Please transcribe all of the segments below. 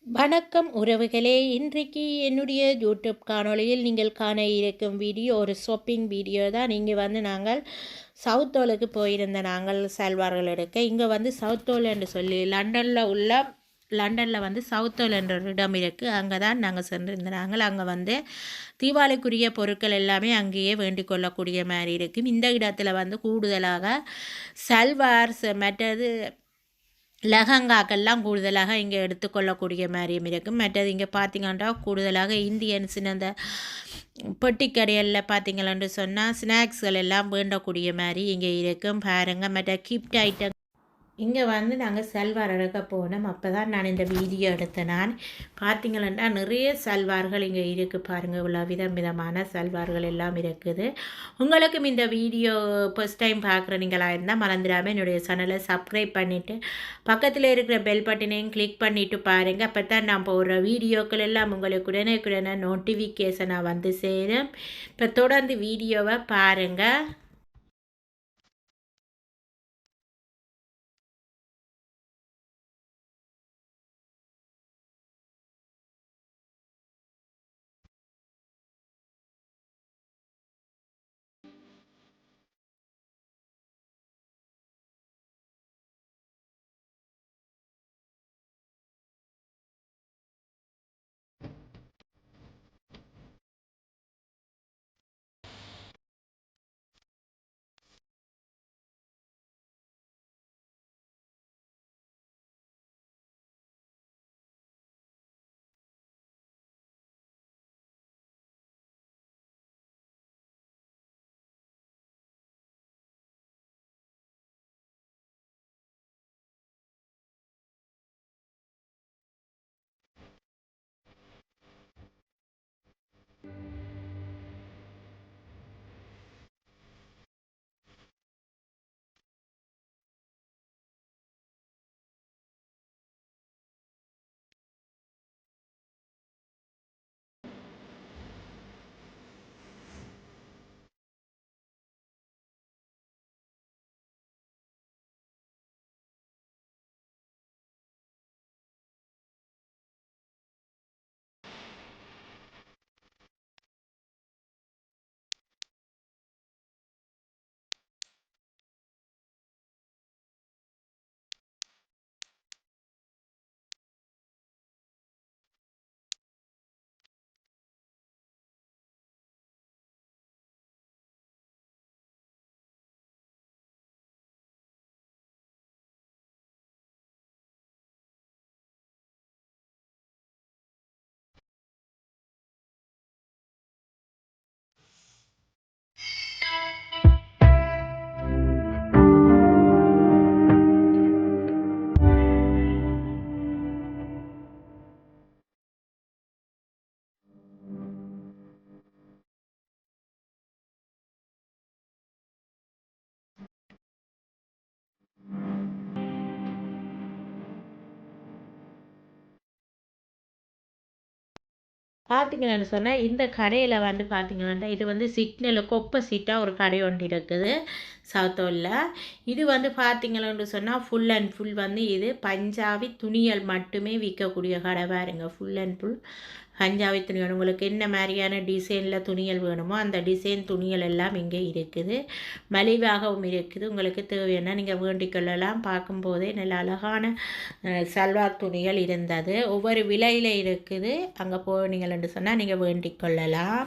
வணக்கம் உறவுகளே. இன்றைக்கு என்னுடைய யூடியூப் காணொளியில் நீங்கள் காண இருக்கும் வீடியோ ஒரு ஷாப்பிங் வீடியோ தான். இங்கே நாங்கள் சவுத்தோலுக்கு போயிருந்த நாங்கள் சல்வார்கள் எடுக்க. இங்கே சவுத்தோல் என்று சொல்லி லண்டனில் சவுத்தோல் என்ற ஒரு இடம் இருக்குது. அங்கே தான் நாங்கள் சென்றிருந்த நாங்கள். அங்கே தீபாவளிக்குரிய பொருட்கள் எல்லாமே அங்கேயே வேண்டிக் கொள்ளக்கூடிய மாதிரி இருக்கும். இந்த இடத்துல கூடுதலாக சல்வார்ஸ் மற்றது லெஹங்காக்கெல்லாம் கூடுதலாக இங்கே எடுத்துக்கொள்ளக்கூடிய மாதிரியும் இருக்கும். மற்றது இங்கே பார்த்திங்கன்னா கூடுதலாக இந்தியன்ஸின் அந்த பொட்டிக்கடையில் பார்த்திங்களன்னு சொன்னால் ஸ்நாக்ஸ்கள் எல்லாம் வேண்டக்கூடிய மாதிரி இங்கே இருக்கும் பாருங்கள். மற்ற கிஃப்ட் ஐட்டம் இங்கே நாங்கள் சல்வார் எடுக்க போனோம். அப்போ தான் நான் இந்த வீடியோ எடுத்தேன். நான் பார்த்திங்களா நிறைய சல்வார்கள் இங்கே இருக்குது பாருங்கள். இவ்வளோ விதமான சல்வார்கள் எல்லாம் இருக்குது. உங்களுக்கும் இந்த வீடியோ ஃபஸ்ட் டைம் பார்க்குறீங்களா இருந்தால் மறந்துடாமல் என்னுடைய சேனலை சப்ஸ்கிரைப் பண்ணிவிட்டு பக்கத்தில் இருக்கிற பெல் பட்டனையும் கிளிக் பண்ணிவிட்டு பாருங்கள். அப்போ தான் நான் போடுற வீடியோக்கள் எல்லாம் உங்களுக்கு உடனே நோட்டிஃபிகேஷனாக சேரும். இப்போ தொடர்ந்து வீடியோவை பாருங்கள். பார்த்தீங்கன்னு சொன்னால் இந்த கடையில் பார்த்தீங்கன்னா இது சிக்னலுக்கு ஆப்போசிட்டாக ஒரு கடை ஒன்று இருக்குது சவுத்தோலில். இது பார்த்தீங்கன்னு சொன்னால் ஃபுல் அண்ட் ஃபுல் இது பஞ்சாபி துணிகள் மட்டுமே விற்கக்கூடிய கடை பாருங்க. ஃபுல் அண்ட் ஃபுல் பஞ்சாபி துணிகள். உங்களுக்கு என்ன மாதிரியான டிசைனில் துணிகள் வேணுமோ அந்த டிசைன் துணிகள் எல்லாம் இங்கே இருக்குது. மலிவாகவும் இருக்குது. உங்களுக்கு தேவையான நீங்கள் வேண்டிக் கொள்ளலாம். பார்க்கும்போதே நல்ல அழகான சல்வார் துணிகள் இருந்தது. ஒவ்வொரு விலையில் இருக்குது. அங்கே போனீங்கள் என்று சொன்னால் நீங்கள் வேண்டிக் கொள்ளலாம்.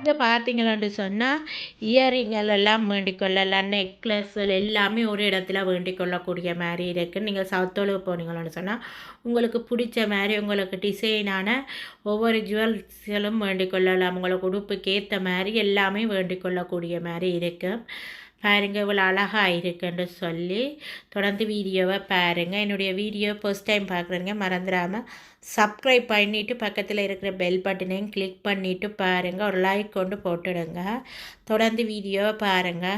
இங்க பார்த்தீங்களான்னு சொன்னா, இயரிங்கள் எல்லாம் வேண்டிக் கொள்ளலாம். நெக்லஸ்கள் எல்லாமே ஒரு இடத்துல வேண்டிக் கொள்ளக்கூடிய மாரி இருக்கு. நீங்க சவுத்தோலுக்கு போனீங்களான்னு சொன்னா, உங்களுக்கு புடிச்ச மாரி உங்களுக்கு டிசைனான ஒவ்வொரு ஜுவல்ஸ்களும் வேண்டிக் கொள்ளலாம். உங்களுக்கு உடுப்புக்கு ஏத்த மாரி எல்லாமே வேண்டிக் கொள்ளக்கூடிய மாரி இருக்கு. பாருங்க இவ்வளோ அழகா இருக்குன்னு சொல்லி, தொடர்ந்து வீடியோவை பாருங்க. என்னுடைய வீடியோ ஃபர்ஸ்ட் டைம் பார்க்குறீங்க மறந்துடாம சப்ஸ்கிரைப் பண்ணிட்டு பக்கத்தில் இருக்கிற பெல் பட்டனையும் கிளிக் பண்ணிட்டு பாருங்க. ஒரு லைக் கொண்டு போட்டுடுங்க. தொடர்ந்து வீடியோவை பாருங்க.